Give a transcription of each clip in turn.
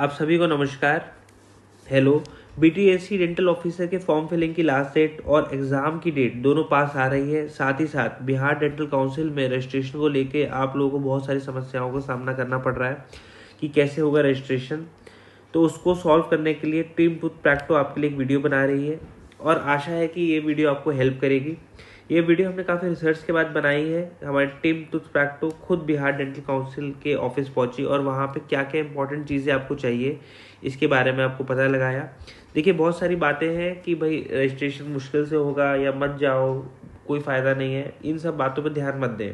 आप सभी को नमस्कार। हेलो। बीटीएससी डेंटल ऑफिसर के फॉर्म फिलिंग की लास्ट डेट और एग्ज़ाम की डेट दोनों पास आ रही है। साथ ही साथ बिहार डेंटल काउंसिल में रजिस्ट्रेशन को लेके आप लोगों को बहुत सारी समस्याओं का सामना करना पड़ रहा है कि कैसे होगा रजिस्ट्रेशन। तो उसको सॉल्व करने के लिए टीम टूथ प्रैक्टो आपके लिए एक वीडियो बना रही है और आशा है कि ये वीडियो आपको हेल्प करेगी। ये वीडियो हमने काफ़ी रिसर्च के बाद बनाई है। हमारी टीम टूथ प्रैक्टो खुद बिहार डेंटल काउंसिल के ऑफिस पहुंची और वहाँ पे क्या क्या इंपॉर्टेंट चीज़ें आपको चाहिए इसके बारे में आपको पता लगाया। देखिए, बहुत सारी बातें हैं कि भाई रजिस्ट्रेशन मुश्किल से होगा या मत जाओ, कोई फ़ायदा नहीं है। इन सब बातों पर ध्यान मत दें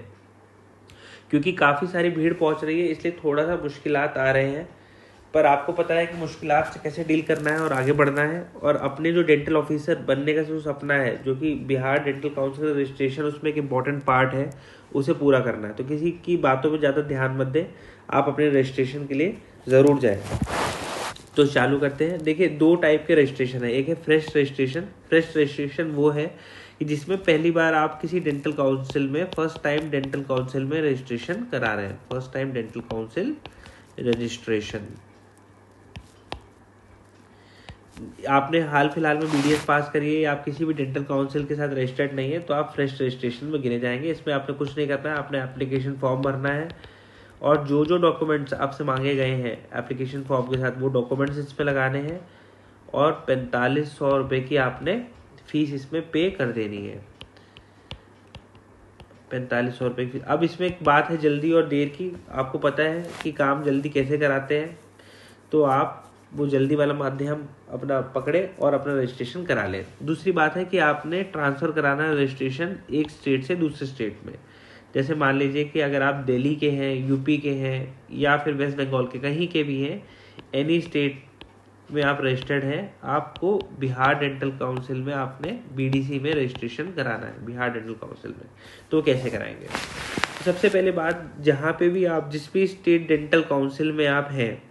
क्योंकि काफ़ी सारी भीड़ पहुंच रही है, इसलिए थोड़ा सा मुश्किलात आ रहे हैं। पर आपको पता है कि मुश्किलात से कैसे डील करना है और आगे बढ़ना है। और अपने जो डेंटल ऑफिसर बनने का जो सपना है, जो कि बिहार डेंटल काउंसिल रजिस्ट्रेशन उसमें एक इम्पॉर्टेंट पार्ट है, उसे पूरा करना है। तो किसी की बातों पर ज़्यादा ध्यान मत दें, आप अपने रजिस्ट्रेशन के लिए ज़रूर जाएँ। तो चालू करते हैं। देखिए, दो टाइप के रजिस्ट्रेशन है। एक है फ्रेश रजिस्ट्रेशन। फ्रेश रजिस्ट्रेशन वो है कि जिसमें पहली बार आप किसी डेंटल काउंसिल में फर्स्ट टाइम डेंटल काउंसिल में रजिस्ट्रेशन करा रहे हैं। First time dental council registration. आपने हाल फिलहाल में बीडीएस पास करी है या आप किसी भी डेंटल काउंसिल के साथ रजिस्टर्ड नहीं है तो आप फ्रेश रजिस्ट्रेशन में गिने जाएंगे। इसमें आपने कुछ नहीं करना है, आपने एप्लीकेशन फॉर्म भरना है और जो जो डॉक्यूमेंट्स आपसे मांगे गए हैं एप्लीकेशन फॉर्म के साथ वो डॉक्यूमेंट्स इसमें लगाने हैं और 4500 रुपये की आपने फीस इसमें पे कर देनी है। 4500 रुपये की। अब इसमें एक बात है जल्दी और देर की। आपको पता है कि काम जल्दी कैसे कराते हैं, तो आप वो जल्दी वाला माध्यम अपना पकड़े और अपना रजिस्ट्रेशन करा लें। दूसरी बात है कि आपने ट्रांसफ़र कराना है रजिस्ट्रेशन एक स्टेट से दूसरे स्टेट में। जैसे मान लीजिए कि अगर आप दिल्ली के हैं, यूपी के हैं या फिर वेस्ट बंगाल के कहीं के भी हैं, एनी स्टेट में आप रजिस्टर्ड हैं, आपको बिहार डेंटल काउंसिल में आपने बीडीसी में रजिस्ट्रेशन कराना है। बिहार डेंटल काउंसिल में तो कैसे कराएंगे? सबसे पहले बात, जहाँ पे भी आप जिस भी स्टेट डेंटल काउंसिल में आप हैं,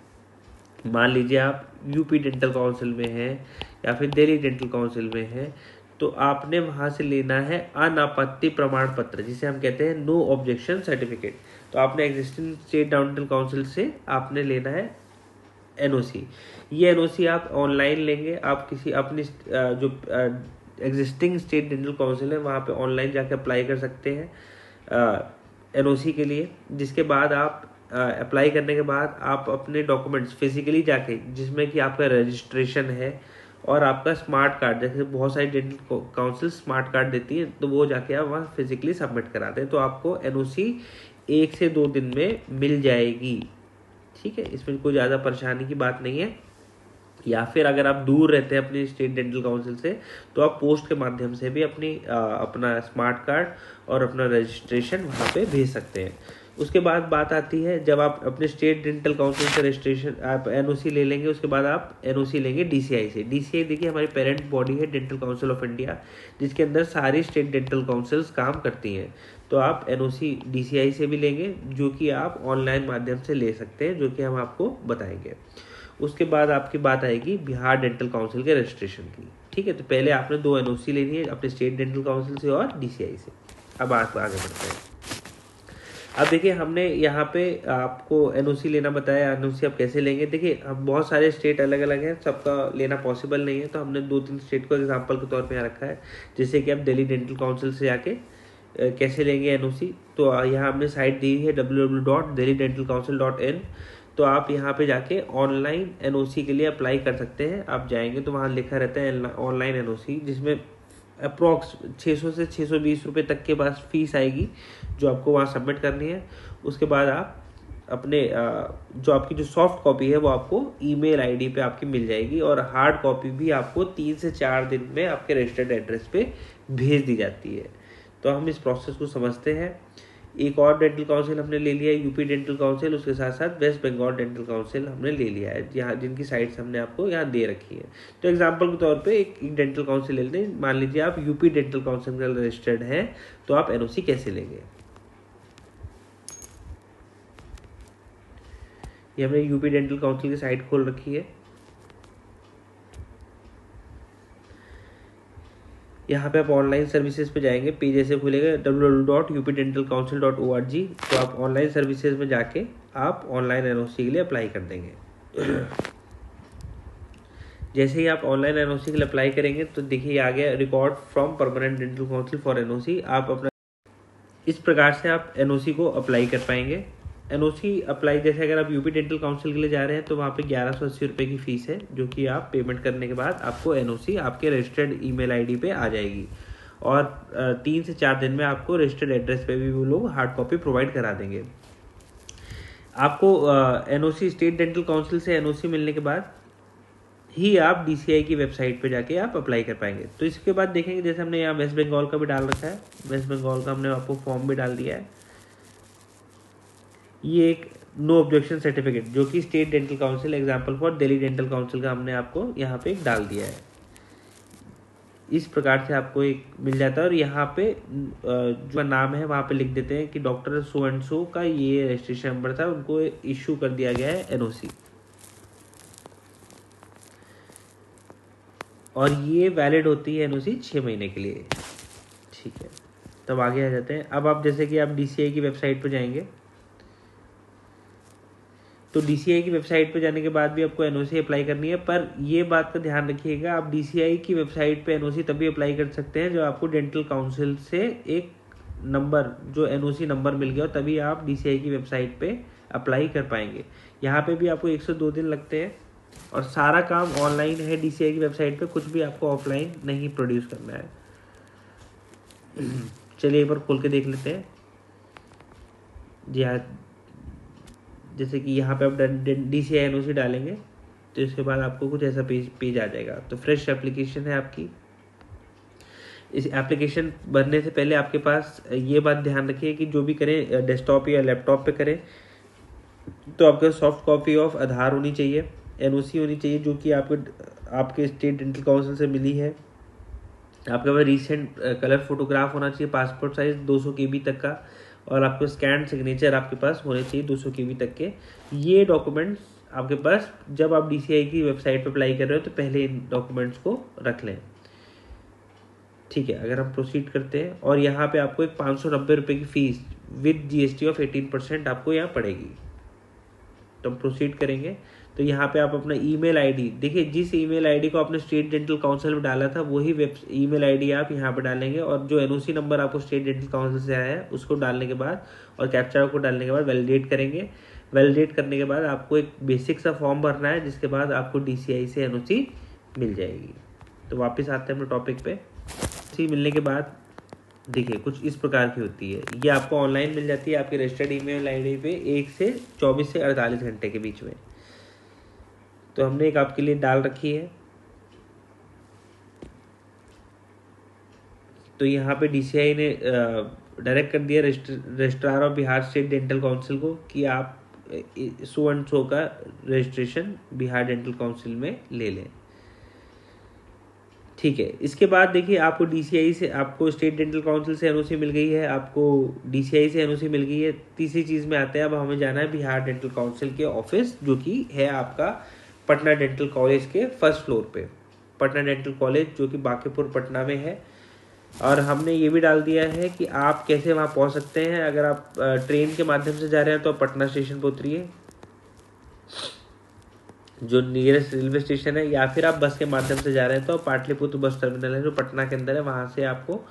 मान लीजिए आप यूपी डेंटल काउंसिल में हैं या फिर दिल्ली डेंटल काउंसिल में हैं, तो आपने वहाँ से लेना है अनापत्ति प्रमाण पत्र, जिसे हम कहते हैं नो ऑब्जेक्शन सर्टिफिकेट। तो आपने एग्जिस्टिंग स्टेट डेंटल काउंसिल से आपने लेना है एनओसी। ये एनओसी आप ऑनलाइन लेंगे। आप किसी अपनी जो एग्जिस्टिंग स्टेट डेंटल काउंसिल है वहाँ पे ऑनलाइन जाके अप्लाई कर सकते हैं एनओसी के लिए। जिसके बाद आप अप्लाई करने के बाद आप अपने डॉक्यूमेंट्स फिजिकली जाके, जिसमें कि आपका रजिस्ट्रेशन है और आपका स्मार्ट कार्ड, जैसे बहुत सारी डेंटल काउंसिल स्मार्ट कार्ड देती है, तो वो जाके आप वहाँ फिजिकली सबमिट कराते हैं। तो आपको एनओसी 1 से 2 दिन में मिल जाएगी। ठीक है, इसमें कोई ज़्यादा परेशानी की बात नहीं है। या फिर अगर आप दूर रहते हैं अपनी स्टेट डेंटल काउंसिल से, तो आप पोस्ट के माध्यम से भी अपना स्मार्ट कार्ड और अपना रजिस्ट्रेशन वहाँ पे भेज सकते हैं। उसके बाद बात आती है, जब आप अपने स्टेट डेंटल काउंसिल से रजिस्ट्रेशन आप एनओसी ले लेंगे, उसके बाद आप एनओसी लेंगे डीसीआई से। डीसीआई देखिए हमारी पेरेंट बॉडी है डेंटल काउंसिल ऑफ इंडिया, जिसके अंदर सारी स्टेट डेंटल काउंसिल्स काम करती हैं। तो आप एनओसी डीसीआई से भी लेंगे, जो कि आप ऑनलाइन माध्यम से ले सकते हैं, जो कि हम आपको बताएंगे। उसके बाद आपकी बात आएगी बिहार डेंटल काउंसिल के रजिस्ट्रेशन की। ठीक है, तो पहले आपने 2 एनओसी लेनी है, अपने स्टेट डेंटल काउंसिल से और डीसीआई से। अब आप आगे बढ़ते हैं। अब देखिए, हमने यहाँ पे आपको एनओसी लेना बताया। एनओसी आप कैसे लेंगे? देखिए, हम बहुत सारे स्टेट अलग अलग हैं, सबका लेना पॉसिबल नहीं है, तो हमने 2-3 स्टेट को एग्जांपल के तौर पे यहाँ रखा है। जैसे कि आप दिल्ली डेंटल काउंसिल से आके कैसे लेंगे एनओसी, तो यहाँ हमने साइट दी है www.delhidentalcouncil.in। तो आप यहाँ पे जाके ऑनलाइन एनओसी के लिए अप्लाई कर सकते हैं। आप जाएंगे तो वहाँ लिखा रहता है ऑनलाइन एनओसी, जिसमें अप्रॉक्स 600 से 620 रुपये तक के पास फीस आएगी, जो आपको वहाँ सबमिट करनी है। उसके बाद आप अपने जो आपकी जो सॉफ्ट कॉपी है वो आपको ईमेल आईडी पे आपकी मिल जाएगी और हार्ड कॉपी भी आपको 3 से 4 दिन में आपके रजिस्टर्ड एड्रेस पे भेज दी जाती है। तो हम इस प्रोसेस को समझते हैं। एक और डेंटल काउंसिल हमने ले लिया है, यूपी डेंटल काउंसिल। उसके साथ साथ वेस्ट बंगाल डेंटल काउंसिल हमने ले लिया है, यहाँ जिनकी साइट्स हमने आपको यहाँ दे रखी है। तो एग्जांपल के तौर पे एक डेंटल काउंसिल ले लेते हैं। मान लीजिए आप यूपी डेंटल काउंसिल में रजिस्टर्ड हैं, तो आप एनओसी कैसे लेंगे? ये हमने यूपी डेंटल काउंसिल की साइट खोल रखी है। यहाँ पे आप ऑनलाइन सर्विसेज पे जाएंगे, पेज ऐसे खुलेगा www.updentalcouncil.org। तो आप ऑनलाइन सर्विसेज में जाके आप ऑनलाइन एनओसी के लिए अप्लाई कर देंगे। जैसे ही आप ऑनलाइन एनओसी के लिए अप्लाई करेंगे तो देखिए आ गया record from permanent dental council for NOC. आप अपना इस प्रकार से आप एनओसी को अप्लाई कर पाएंगे। एनओसी अप्लाई जैसे अगर आप यूपी डेंटल काउंसिल के लिए जा रहे हैं तो वहाँ पे 1180 रुपये की फ़ीस है, जो कि आप पेमेंट करने के बाद आपको एनओसी आपके रजिस्टर्ड ईमेल आईडी पे आ जाएगी और 3 से 4 दिन में आपको रजिस्टर्ड एड्रेस पे भी वो लोग हार्ड कॉपी प्रोवाइड करा देंगे। आपको एनओसी स्टेट डेंटल काउंसिल से एनओसी मिलने के बाद ही आप डीसीआई की वेबसाइट पे जाके आप अप्लाई कर पाएंगे। तो इसके बाद देखेंगे जैसे हमने यहाँ वेस्ट बंगाल का भी डाल रखा है, वेस्ट बंगाल का हमने आपको फॉर्म भी डाल दिया है। ये एक नो ऑब्जेक्शन सर्टिफिकेट जो कि state dental council example for Delhi dental council का हमने आपको यहाँ पे एक डाल दिया है। इस प्रकार से आपको एक मिल जाता है और यहाँ पे जो नाम है वहाँ पे लिख देते हैं कि डॉक्टर सो एंड सो का ये रजिस्ट्रेशन नंबर था, उनको इशू कर दिया गया है एनओसी और ये वैलिड होती है एनओसी 6 महीने के लिए। ठीक है, तब आगे आ जाते हैं। अब आप जैसे कि आप डीसीआई की वेबसाइट पर जाएंगे तो डीसीआई की वेबसाइट पर जाने के बाद भी आपको एनओसी अप्लाई करनी है, पर ये बात का ध्यान रखिएगा आप डीसीआई की वेबसाइट पे एनओसी तभी अप्लाई कर सकते हैं जो आपको डेंटल काउंसिल से एक नंबर जो एनओसी नंबर मिल गया हो, तभी आप डीसीआई की वेबसाइट पे अप्लाई कर पाएंगे। यहाँ पे भी आपको 1 से 2 दिन लगते हैं और सारा काम ऑनलाइन है डीसीआई की वेबसाइट पे, कुछ भी आपको ऑफलाइन नहीं प्रोड्यूस करना है। चलिए एक बार खोल के देख लेते हैं। जी हाँ, जैसे कि यहाँ पे आप डीसीआई एनओसी डालेंगे तो इसके बाद आपको कुछ ऐसा पेज आ जाएगा। तो फ्रेश एप्लीकेशन है आपकी। इस एप्लीकेशन भरने से पहले आपके पास ये बात ध्यान रखिए कि जो भी करें डेस्कटॉप या लैपटॉप पे करें तो आपके सॉफ्ट कॉपी ऑफ आधार होनी चाहिए, एनओसी होनी चाहिए जो कि आपके स्टेट डेंटल काउंसिल से मिली है। आपके पास रीसेंट कलर फोटोग्राफ होना चाहिए पासपोर्ट साइज 200 KB तक का, और आपको स्कैन सिग्नेचर आपके पास होने चाहिए 200 KB तक के। ये डॉक्यूमेंट्स आपके पास जब आप डीसीआई की वेबसाइट पर अप्लाई कर रहे हो तो पहले इन डॉक्यूमेंट्स को रख लें। ठीक है, अगर हम प्रोसीड करते हैं और यहाँ पे आपको एक 590 रुपये की फीस विद जीएसटी ऑफ 18% आपको यहाँ पड़ेगी। तो हम प्रोसीड करेंगे तो यहाँ पे आप अपना ईमेल आईडी देखिए, जिस ईमेल आईडी को आपने स्टेट डेंटल काउंसिल में डाला था वही ईमेल आईडी आप यहाँ पे डालेंगे और जो एनओसी नंबर आपको स्टेट डेंटल काउंसिल से आया है उसको डालने के बाद और कैप्चा को डालने के बाद वैलिडेट करेंगे। वैलिडेट करने के बाद आपको एक बेसिक सा फॉर्म भरना है जिसके बाद आपको डीसीआई से एनओसी मिल जाएगी। तो वापस आते हैं अपने टॉपिक पे। एनओसी मिलने के बाद देखिए कुछ इस प्रकार की होती है, ये आपको ऑनलाइन मिल जाती है आपके रजिस्टर्ड ईमेल आईडी पे 1 से 24 से 48 घंटे के बीच में। तो हमने एक आपके लिए डाल रखी है। तो यहाँ पे डीसीआई ने डायरेक्ट कर दिया registrar of Bihar state dental council को कि आप सो एंड सो का रजिस्ट्रेशन बिहार डेंटल काउंसिल में ले लें। ठीक है, इसके बाद देखिए आपको डीसीआई से आपको स्टेट डेंटल काउंसिल से एनओसी मिल गई है, आपको डीसीआई से एनओसी मिल गई है। तीसरी चीज़ में आते हैं, अब हमें जाना है बिहार डेंटल काउंसिल के ऑफिस जो कि है आपका पटना डेंटल कॉलेज के फर्स्ट फ्लोर पे। पटना डेंटल कॉलेज जो कि बांकीपुर पटना में है। और हमने ये भी डाल दिया है कि आप कैसे वहाँ पहुँच सकते हैं। अगर आप ट्रेन के माध्यम से जा रहे हैं तो पटना स्टेशन पर उतरिए जो नियरेस्ट रेलवे स्टेशन है, या फिर आप बस के माध्यम से जा रहे हैं तो पाटलिपुत्र बस टर्मिनल है जो पटना के अंदर है, वहाँ से आपको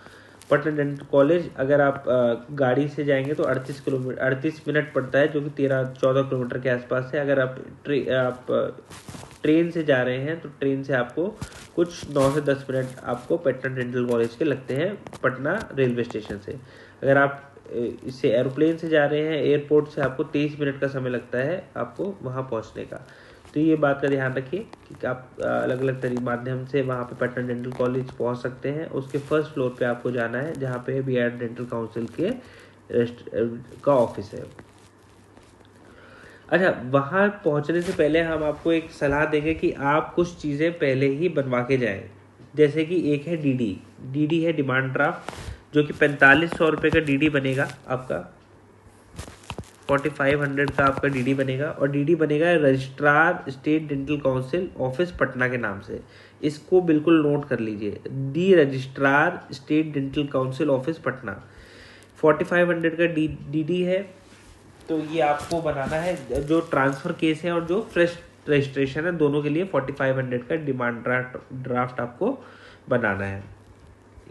पटना डेंटल कॉलेज अगर आप गाड़ी से जाएंगे तो 38 मिनट पड़ता है जो कि 13-14 किलोमीटर के आसपास है। अगर आप ट्रेन से जा रहे हैं तो ट्रेन से आपको कुछ 9 से 10 मिनट आपको पटना डेंटल कॉलेज के लगते हैं पटना रेलवे स्टेशन से। अगर आप इससे एरोप्लेन से जा रहे हैं एयरपोर्ट से आपको 23 मिनट का समय लगता है आपको वहाँ पहुँचने का। तो ये बात का ध्यान रखिए कि आप अलग अलग माध्यम से वहाँ पे पटना डेंटल कॉलेज पहुँच सकते हैं। उसके फर्स्ट फ्लोर पे आपको जाना है जहाँ पे बिहार डेंटल काउंसिल के का ऑफिस है। अच्छा, वहाँ पहुँचने से पहले हम आपको एक सलाह देंगे कि आप कुछ चीज़ें पहले ही बनवा के जाएँ। जैसे कि एक है डीडी है डिमांड ड्राफ्ट जो कि 4500 रुपये का डीडी बनेगा आपका, 4500 का आपका डीडी बनेगा और डीडी बनेगा registrar state dental council office Patna के नाम से। इसको बिल्कुल नोट कर लीजिए, the registrar state dental council office Patna. 4500 का डीडी है। तो ये आपको बनाना है जो ट्रांसफ़र केस है और जो फ्रेश रजिस्ट्रेशन है, दोनों के लिए 4500 का डिमांड ड्राफ्ट आपको बनाना है।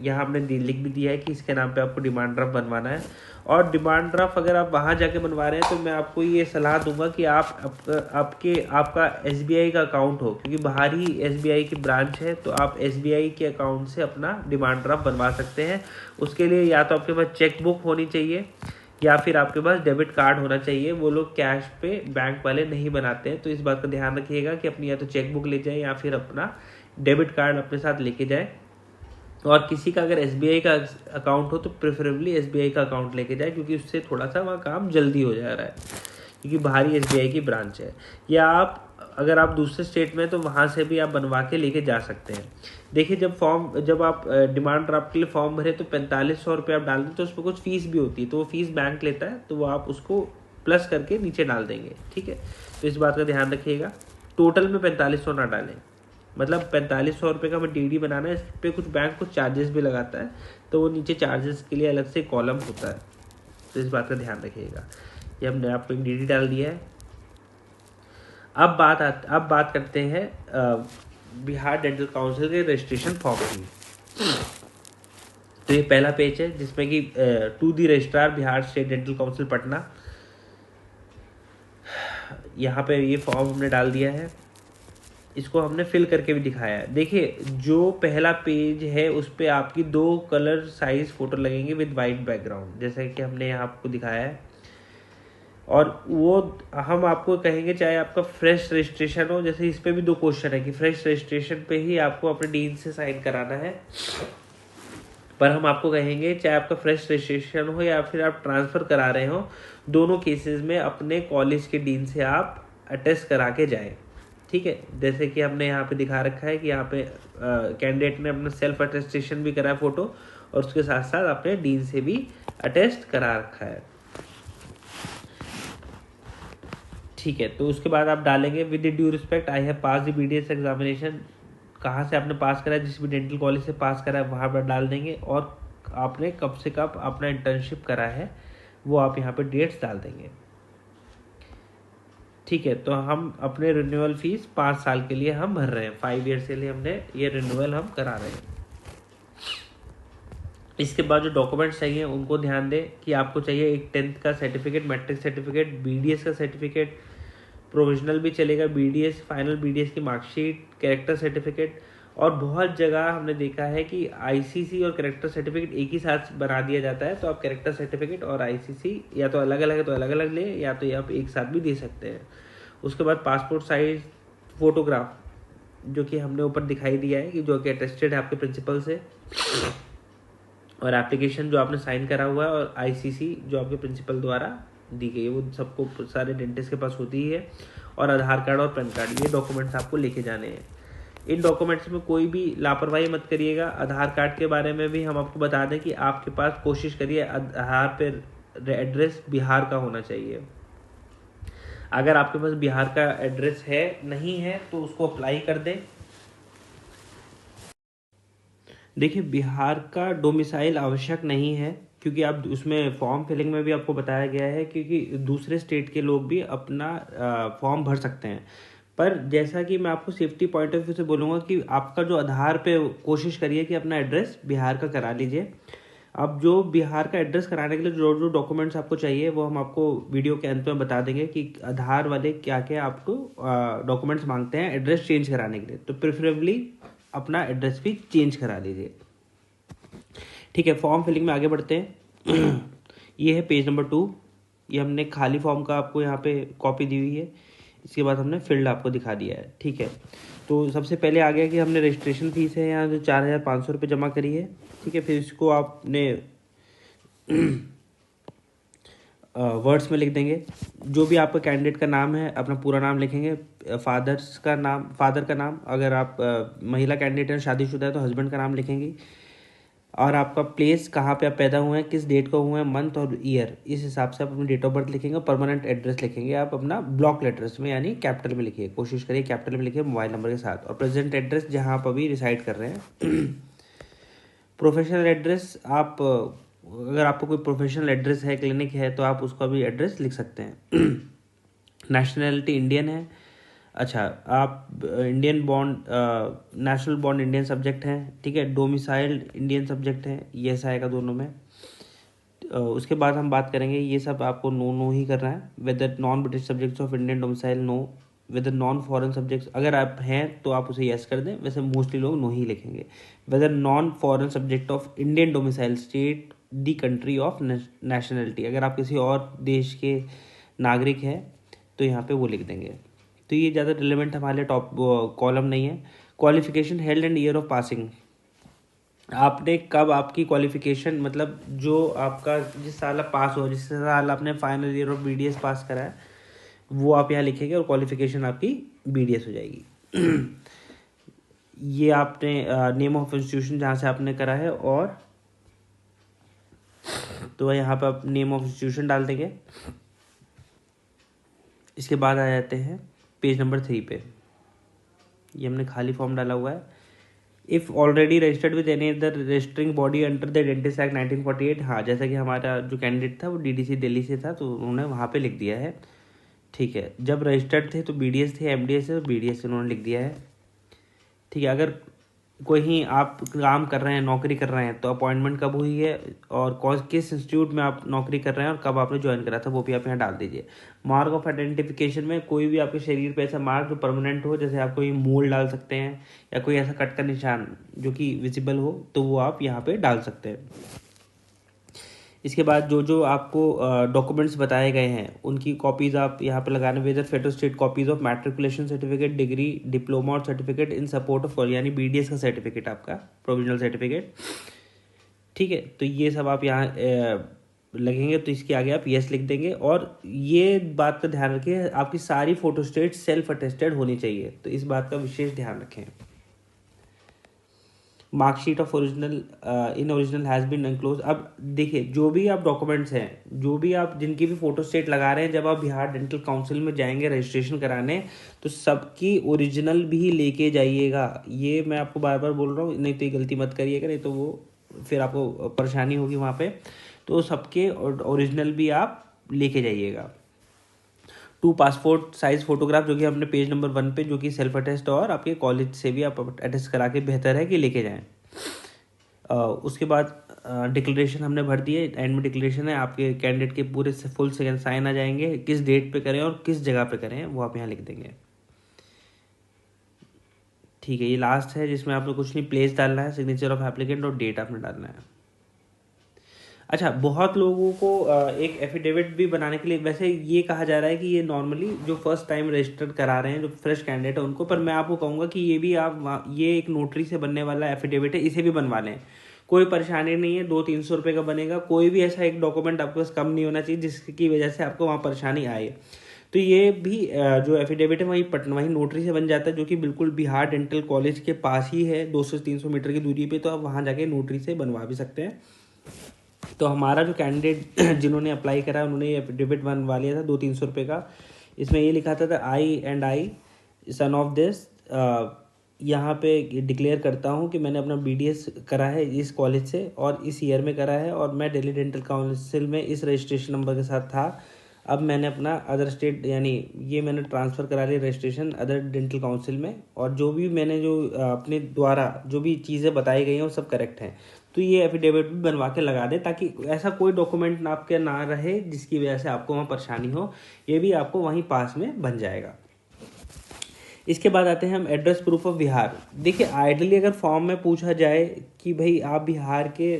यहाँ हमने लिख भी दिया है कि इसके नाम पे आपको डिमांड ड्राफ्ट बनवाना है। और डिमांड ड्राफ्ट अगर आप वहाँ जाके बनवा रहे हैं तो मैं आपको ये सलाह दूंगा कि आपका SBI का अकाउंट हो, क्योंकि बाहर ही SBI की ब्रांच है, तो आप SBI के अकाउंट से अपना डिमांड ड्राफ्ट बनवा सकते हैं। उसके लिए या तो आपके पास चेक बुक होनी चाहिए या फिर आपके पास डेबिट कार्ड होना चाहिए। वो लोग कैश पे बैंक वाले नहीं बनाते हैं, तो इस बात का ध्यान रखिएगा कि अपनी या तो चेक बुक ले जाए या फिर अपना डेबिट कार्ड अपने साथ लेके जाए। और किसी का अगर SBI का अकाउंट हो तो प्रेफरेबली SBI का अकाउंट लेके जाए, क्योंकि उससे थोड़ा सा वहाँ काम जल्दी हो जा रहा है, क्योंकि बाहरी SBI की ब्रांच है। या अगर आप दूसरे स्टेट में तो वहाँ से भी आप बनवा के लेके जा सकते हैं। देखिए, जब आप डिमांड ड्राफ्ट के लिए फॉर्म भरे तो 4500 रुपये आप डाल दें, तो उस पर कुछ फीस भी होती है, तो वो फीस बैंक लेता है, तो वो आप उसको प्लस करके नीचे डाल देंगे। ठीक है, तो इस बात का ध्यान रखिएगा। टोटल में 4500 ना डालें, मतलब 4500 रुपये का हमें DD बनाना है। इस पर कुछ बैंक कुछ चार्जेस भी लगाता है, तो वो नीचे चार्जेस के लिए अलग से कॉलम होता है, तो इस बात का ध्यान रखिएगा। ये हमने आपको एक DD डाल दिया है। अब बात करते हैं बिहार डेंटल काउंसिल के रजिस्ट्रेशन फॉर्म की। तो ये पहला पेज है जिसमें कि to the registrar Bihar state dental council Patna, यहाँ पे ये फॉर्म हमने डाल दिया है। इसको हमने फिल करके भी दिखाया है। देखिए, जो पहला पेज है उस पे आपकी 2 कलर साइज फोटो लगेंगे विद वाइट बैकग्राउंड, जैसे कि हमने यहाँ आपको दिखाया है। और वो हम आपको कहेंगे, चाहे आपका फ्रेश रजिस्ट्रेशन हो, जैसे इस पे भी 2 क्वेश्चन है कि फ्रेश रजिस्ट्रेशन पे ही आपको अपने डीन से साइन कराना है, पर हम आपको कहेंगे चाहे आपका फ्रेश रजिस्ट्रेशन हो या फिर आप ट्रांसफ़र करा रहे हो, दोनों केसेस में अपने कॉलेज के डीन से आप अटेस्ट करा के जाएँ। ठीक है, जैसे कि हमने यहाँ पे दिखा रखा है कि यहाँ पे कैंडिडेट ने अपना सेल्फ अटेस्टेशन भी करा है फोटो, और उसके साथ साथ अपने डीन से भी अटेस्ट करा रखा है। ठीक है, तो उसके बाद आप डालेंगे with due respect I have pass the BDS examination. कहाँ से आपने पास करा है, जिस भी डेंटल कॉलेज से पास करा है वहाँ पर डाल देंगे, और आपने कब से कब अपना इंटर्नशिप करा है वो आप यहाँ पे डेट्स डाल देंगे। ठीक है, तो हम अपने रिन्यूअल फीस 5 साल के लिए हम भर रहे हैं, 5 ईयर्स के लिए हमने ये रिन्यूअल हम करा रहे हैं। इसके बाद जो डॉक्यूमेंट्स चाहिए उनको ध्यान दें कि आपको चाहिए एक 10th का सर्टिफिकेट, मैट्रिक सर्टिफिकेट, BDS का सर्टिफिकेट, प्रोविजनल भी चलेगा, BDS फाइनल BDS की मार्कशीट, कैरेक्टर सर्टिफिकेट। और बहुत जगह हमने देखा है कि ICC और कैरेक्टर सर्टिफिकेट एक ही साथ बना दिया जाता है, तो आप कैरेक्टर सर्टिफिकेट और ICC या तो अलग अलग है तो अलग अलग ले, या तो आप एक साथ भी दे सकते हैं। उसके बाद पासपोर्ट साइज फोटोग्राफ, जो कि हमने ऊपर दिखाई दिया है कि जो कि अटेस्टेड है आपके प्रिंसिपल से, और एप्लीकेशन जो आपने साइन करा हुआ है, और ICC जो आपके प्रिंसिपल द्वारा दी गई है, वो सबको सारे डेंटिस्ट के पास होती ही है। और आधार कार्ड और पैन कार्ड, ये डॉक्यूमेंट्स आपको लेके जाने हैं। इन डॉक्यूमेंट्स में कोई भी लापरवाही मत करिएगा। आधार कार्ड के बारे में भी हम आपको बता दें कि आपके पास कोशिश करिए आधार पे एड्रेस बिहार का होना चाहिए। अगर आपके पास बिहार का एड्रेस है नहीं है तो उसको अप्लाई कर दें। देखिए, बिहार का डोमिसाइल आवश्यक नहीं है, क्योंकि आप उसमें फॉर्म फिलिंग में भी आपको बताया गया है क्योंकि दूसरे स्टेट के लोग भी अपना फॉर्म भर सकते हैं। पर जैसा कि मैं आपको सेफ्टी पॉइंट ऑफ व्यू से बोलूँगा कि आपका जो आधार पे कोशिश करिए कि अपना एड्रेस बिहार का करा लीजिए। अब जो बिहार का एड्रेस कराने के लिए जो जो डॉक्यूमेंट्स आपको चाहिए वो हम आपको वीडियो के अंत में बता देंगे कि आधार वाले क्या क्या आपको डॉक्यूमेंट्स मांगते हैं एड्रेस चेंज कराने के लिए। तो प्रेफरेबली अपना एड्रेस भी चेंज करा लीजिए। ठीक है, फॉर्म फिलिंग में आगे बढ़ते हैं। ये है पेज नंबर 2। ये हमने खाली फॉर्म का आपको यहाँ पे कॉपी दी हुई है। इसके बाद हमने फील्ड आपको दिखा दिया है। ठीक है, तो सबसे पहले आ गया कि हमने रजिस्ट्रेशन फीस है यहाँ जो 4500 रुपये जमा करी है। ठीक है, फिर इसको आपने वर्ड्स में लिख देंगे। जो भी आपका कैंडिडेट का नाम है अपना पूरा नाम लिखेंगे, फादर का नाम, अगर आप महिला कैंडिडेट है शादीशुदा है तो हस्बैंड का नाम लिखेंगे, और आपका प्लेस कहाँ पे आप पैदा हुए हैं, किस डेट को हुए हैं, मंथ और ईयर, इस हिसाब से आप अपनी डेट ऑफ बर्थ लिखेंगे। परमानेंट एड्रेस लिखेंगे आप अपना ब्लॉक लेटर्स में, यानी कैपिटल में लिखिए, कोशिश करिए कैपिटल में लिखिए मोबाइल नंबर के साथ, और प्रेजेंट एड्रेस जहाँ आप अभी रिसाइड कर रहे हैं। प्रोफेशनल एड्रेस, आप अगर आपको कोई प्रोफेशनल एड्रेस है, क्लिनिक है, तो आप उसका भी एड्रेस लिख सकते हैं। नेशनैलिटी इंडियन है, अच्छा, आप Indian bond, national bond Indian subject हैं, ठीक है, डोमिसाइल्ड इंडियन सब्जेक्ट है, ये ऐसा आएगा दोनों में। उसके बाद हम बात करेंगे, ये सब आपको नो नो ही करना है। Whether non British subjects of Indian domicile, no. Whether non foreign subjects, अगर आप हैं तो आप उसे यस कर दें, वैसे मोस्टली लोग नो ही लिखेंगे। Whether non foreign subject of Indian domicile state the country of nationality, अगर आप किसी और देश के नागरिक हैं तो यहाँ पे वो लिख देंगे। तो ये ज़्यादा रिलेवेंट हमारे लिए टॉप कॉलम नहीं है। Qualification held and year of passing, आपने कब आपकी क्वालिफिकेशन, मतलब जो आपका जिस साल आप पास हो, जिस साल आपने फाइनल ईयर ऑफ बीडीएस पास करा है, वो आप यहाँ लिखेंगे और क्वालिफिकेशन आपकी बीडीएस हो जाएगी। ये आपने नेम ऑफ इंस्टीट्यूशन जहाँ से आपने करा है, और तो यहाँ पर आप नेम ऑफ इंस्टीट्यूशन डाल देंगे। इसके बाद आ जाते हैं पेज नंबर 3 पे, ये हमने खाली फॉर्म डाला हुआ है। If already registered with any other registering body under the dentist act 1948, हाँ, जैसा कि हमारा जो कैंडिडेट था वो डीडीसी दिल्ली से था, तो उन्होंने वहाँ पे लिख दिया है, ठीक है। जब रजिस्टर्ड थे तो बीडीएस थे, एमडीएस है तो बीडीएस उन्होंने लिख दिया है, ठीक है। अगर कोई आप काम कर रहे हैं, नौकरी कर रहे हैं, तो अपॉइंटमेंट कब हुई है और कौन किस इंस्टीट्यूट में आप नौकरी कर रहे हैं और कब आपने ज्वाइन करा था, वो भी आप यहाँ डाल दीजिए। मार्क ऑफ आइडेंटिफिकेशन में कोई भी आपके शरीर पे ऐसा मार्क जो परमानेंट हो, जैसे आप कोई मोल डाल सकते हैं या कोई ऐसा कट का निशान जो कि विजिबल हो, तो वो आप यहाँ पे डाल सकते हैं। इसके बाद जो जो आपको डॉक्यूमेंट्स बताए गए हैं उनकी कॉपीज़ आप यहाँ पे लगाने, whether photostat copies of matriculation certificate, degree, diploma और सर्टिफिकेट इन सपोर्ट ऑफ, यानी बीडीएस का सर्टिफिकेट, आपका प्रोविजनल सर्टिफिकेट, ठीक है। तो ये सब आप यहाँ लगेंगे, तो इसके आगे आप यस लिख देंगे। और ये बात का ध्यान रखिए, आपकी सारी फोटोस्टेट सेल्फ अटेस्टेड होनी चाहिए, तो इस बात का विशेष ध्यान रखें। Mark sheet of original in original has been enclose. अब देखिए, जो भी आप डॉक्यूमेंट्स हैं, जो भी आप जिनकी भी फोटो स्टेट लगा रहे हैं, जब आप बिहार डेंटल काउंसिल में जाएंगे रजिस्ट्रेशन कराने, तो सबकी ओरिजिनल भी लेके जाइएगा। ये मैं आपको बार बार बोल रहा हूँ, नहीं तो ये गलती मत करिएगा, नहीं तो वो फिर आपको परेशानी होगी वहाँ पे। तो सबके ओरिजिनल भी आप लेके जाइएगा। 2 पासपोर्ट साइज फोटोग्राफ, जो कि हमने पेज नंबर 1 पे, जो कि सेल्फ अटेस्ट और आपके कॉलेज से भी आप अटेस्ट करा के बेहतर है कि लेके जाएं। उसके बाद डिक्लेरेशन हमने भर दिए, एंड में डिक्लेरेशन है, आपके कैंडिडेट के पूरे से फुल सेकंड साइन आ जाएंगे, किस डेट पे करें और किस जगह पे करें वो आप यहाँ लिख देंगे, ठीक है। ये लास्ट है जिसमें आपने कुछ नहीं, प्लेस डालना है, सिग्नेचर ऑफ एप्लीकेंट और डेट आपने डालना है। अच्छा, बहुत लोगों को एक एफिडेविट भी बनाने के लिए, वैसे ये कहा जा रहा है कि ये नॉर्मली जो फर्स्ट टाइम रजिस्टर्ड करा रहे हैं, जो फ्रेश कैंडिडेट है उनको, पर मैं आपको कहूँगा कि ये भी आप, ये एक नोटरी से बनने वाला एफिडेविट है, इसे भी बनवा लें, कोई परेशानी नहीं है। 200-300 रुपये का बनेगा। कोई भी ऐसा एक डॉक्यूमेंट आपके पास कम नहीं होना चाहिए जिसकी वजह से आपको वहाँ परेशानी आए। तो ये भी जो एफिडेविट है वहीं नोटरी से बन जाता है, जो कि बिल्कुल बिहार डेंटल कॉलेज के पास ही है, 200-300 मीटर की दूरी पे, तो आप वहाँ जाके नोटरी से बनवा भी सकते हैं। तो हमारा जो कैंडिडेट जिन्होंने अप्लाई करा, उन्होंने ये एफिडेविट बनवा लिया था 200-300 रुपये का। इसमें ये लिखा था आई सन ऑफ दिस, यहाँ पे डिक्लेयर करता हूँ कि मैंने अपना बीडीएस करा है इस कॉलेज से और इस ईयर में करा है, और मैं दिल्ली डेंटल काउंसिल में इस रजिस्ट्रेशन नंबर के साथ था। अब मैंने अपना अदर स्टेट, यानी ये मैंने ट्रांसफ़र करा लिया रजिस्ट्रेशन अदर डेंटल काउंसिल में, और जो भी मैंने जो अपने द्वारा जो भी चीज़ें बताई गई हैं वो सब करेक्ट हैं। तो ये एफिडेविट भी बनवा के लगा दे, ताकि ऐसा कोई डॉक्यूमेंट आपके ना रहे जिसकी वजह से आपको वहाँ परेशानी हो, ये भी आपको वहीं पास में बन जाएगा। इसके बाद आते हैं हम एड्रेस प्रूफ ऑफ बिहार। देखिए, आइडली अगर फॉर्म में पूछा जाए कि भाई आप बिहार के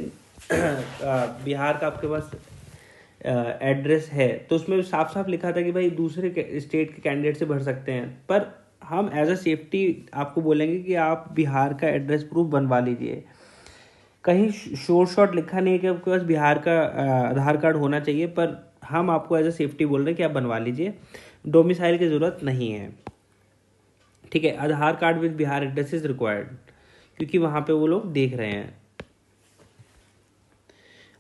बिहार का आपके पास एड्रेस है, तो उसमें साफ साफ लिखा था कि भाई दूसरे स्टेट के कैंडिडेट से भर सकते हैं, पर हम एज अ सेफ्टी आपको बोलेंगे कि आप बिहार का एड्रेस प्रूफ बनवा लीजिए। कहीं शॉर्ट शॉर्ट लिखा नहीं है कि आपके पास बिहार का आधार कार्ड होना चाहिए, पर हम आपको एज अ सेफ्टी बोल रहे हैं कि आप बनवा लीजिए, डोमिसाइल की ज़रूरत नहीं है, ठीक है। Aadhaar card with Bihar address is required, क्योंकि वहाँ पे वो लोग देख रहे हैं।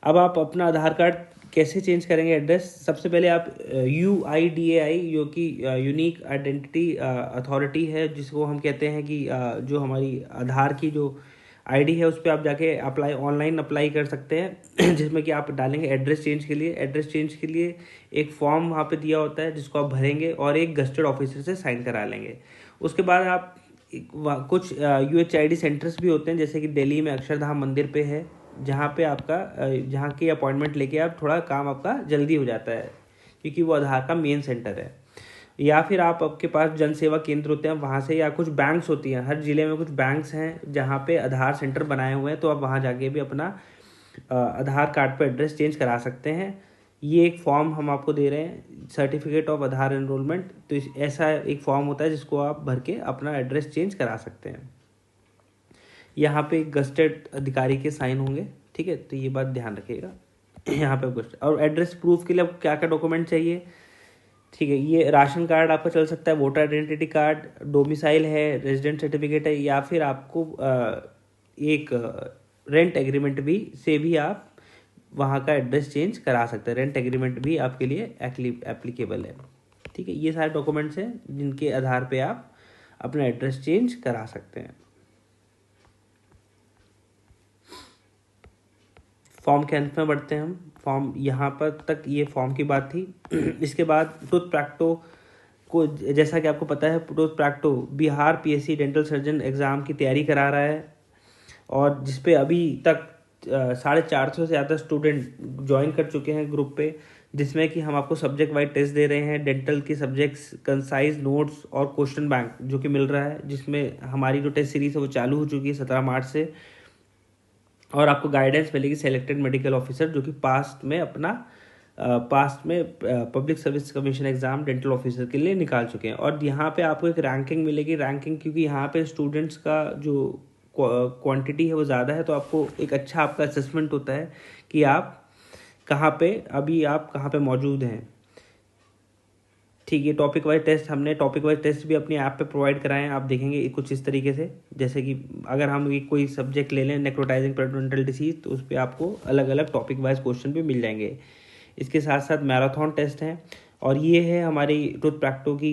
अब आप अपना आधार कार्ड कैसे चेंज करेंगे एड्रेस? सबसे पहले आप UIDAI, जो कि यूनिक आइडेंटिटी अथॉरिटी है, जिसको हम कहते हैं कि जो हमारी आधार की जो आईडी है उस पर आप जाके ऑनलाइन अप्लाई कर सकते हैं जिसमें कि आप डालेंगे एड्रेस चेंज के लिए। एड्रेस चेंज के लिए एक फॉर्म वहाँ पे दिया होता है जिसको आप भरेंगे और एक गस्टेड ऑफिसर से साइन करा लेंगे। उसके बाद आप कुछ UHID सेंटर्स भी होते हैं, जैसे कि दिल्ली में अक्षरधाम मंदिर पे है, जहाँ पे आपका जहाँ की अपॉइंटमेंट लेके आप थोड़ा काम आपका जल्दी हो जाता है, क्योंकि वो आधार का मेन सेंटर है। या फिर आपके पास जन सेवा केंद्र होते हैं वहाँ से, या कुछ बैंक्स होती हैं, हर ज़िले में कुछ बैंक्स हैं जहाँ पे आधार सेंटर बनाए हुए हैं, तो आप वहाँ जाके भी अपना आधार कार्ड पे एड्रेस चेंज करा सकते हैं। ये एक फॉर्म हम आपको दे रहे हैं, सर्टिफिकेट ऑफ आधार एनरोलमेंट। तो ऐसा एक फॉर्म होता है जिसको आप भर के अपना एड्रेस चेंज करा सकते हैं। यहाँ पे गस्टेड अधिकारी के साइन होंगे, ठीक है, तो ये बात ध्यान रखिएगा। यहाँ पे और एड्रेस प्रूफ के लिए आपको क्या क्या डॉक्यूमेंट चाहिए, ठीक है, ये राशन कार्ड आपका चल सकता है, वोटर आइडेंटिटी कार्ड, डोमिसाइल है, रेजिडेंट सर्टिफिकेट है, या फिर आपको एक रेंट एग्रीमेंट भी आप वहाँ का एड्रेस चेंज करा सकते हैं। रेंट एग्रीमेंट भी आपके लिए एप्लीकेबल है, ठीक है। ये सारे डॉक्यूमेंट्स हैं जिनके आधार पे आप अपना एड्रेस चेंज करा सकते हैं। फॉर्म के अंत में बढ़ते हैं हम। फॉर्म यहाँ पर तक ये फॉर्म की बात थी। इसके बाद टूथ प्रैक्टो को, जैसा कि आपको पता है, tooth Practo Bihar PSC dental surgeon exam की तैयारी करा रहा है, और जिस पे अभी तक 450 से ज़्यादा स्टूडेंट ज्वाइन कर चुके हैं ग्रुप पे, जिसमें कि हम आपको सब्जेक्ट वाइज टेस्ट दे रहे हैं। डेंटल के सब्जेक्ट्स, कंसाइज नोट्स और क्वेश्चन बैंक जो कि मिल रहा है, जिसमें हमारी जो टेस्ट सीरीज है वो चालू हो चुकी है 17 मार्च से। और आपको गाइडेंस मिलेगी सेलेक्टेड मेडिकल ऑफिसर जो कि पास्ट में public service commission exam dental officer के लिए निकाल चुके हैं। और यहाँ पे आपको एक रैंकिंग मिलेगी, क्योंकि यहाँ पे स्टूडेंट्स का जो क्वांटिटी है वो ज़्यादा है, तो आपको एक अच्छा आपका असेसमेंट होता है कि आप कहाँ पे मौजूद हैं, ठीक है। टॉपिक वाइज टेस्ट भी अपनी ऐप पे प्रोवाइड कराएं हैं। आप देखेंगे कुछ इस तरीके से, जैसे कि अगर हम कोई सब्जेक्ट ले लें नेक्रोटाइजिंग पेरिडोनटल डिसीज, तो उस पर आपको अलग अलग टॉपिक वाइज क्वेश्चन भी मिल जाएंगे। इसके साथ साथ मैराथन टेस्ट हैं, और ये है हमारी टूथ प्रैक्टो की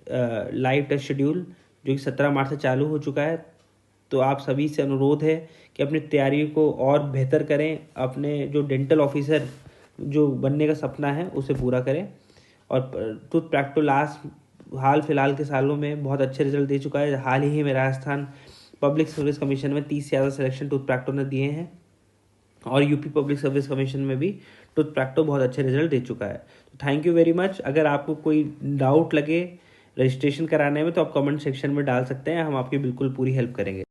लाइव टेस्ट शेड्यूल जो कि 17 मार्च से चालू हो चुका है। तो आप सभी से अनुरोध है कि अपनी तैयारी को और बेहतर करें, अपने जो डेंटल ऑफिसर जो बनने का सपना है उसे पूरा करें। और टूथ प्रैक्टो हाल फिलहाल के सालों में बहुत अच्छे रिजल्ट दे चुका है। हाल ही में राजस्थान पब्लिक सर्विस कमीशन में 30 से ज़्यादा सिलेक्शन टूथ प्रैक्टो ने दिए हैं, और यूपी पब्लिक सर्विस कमीशन में भी टूथ प्रैक्टो बहुत अच्छे रिजल्ट दे चुका है। तो थैंक यू वेरी मच। अगर आपको कोई डाउट लगे रजिस्ट्रेशन कराने में तो आप कमेंट सेक्शन में डाल सकते हैं, हम आपकी बिल्कुल पूरी हेल्प करेंगे।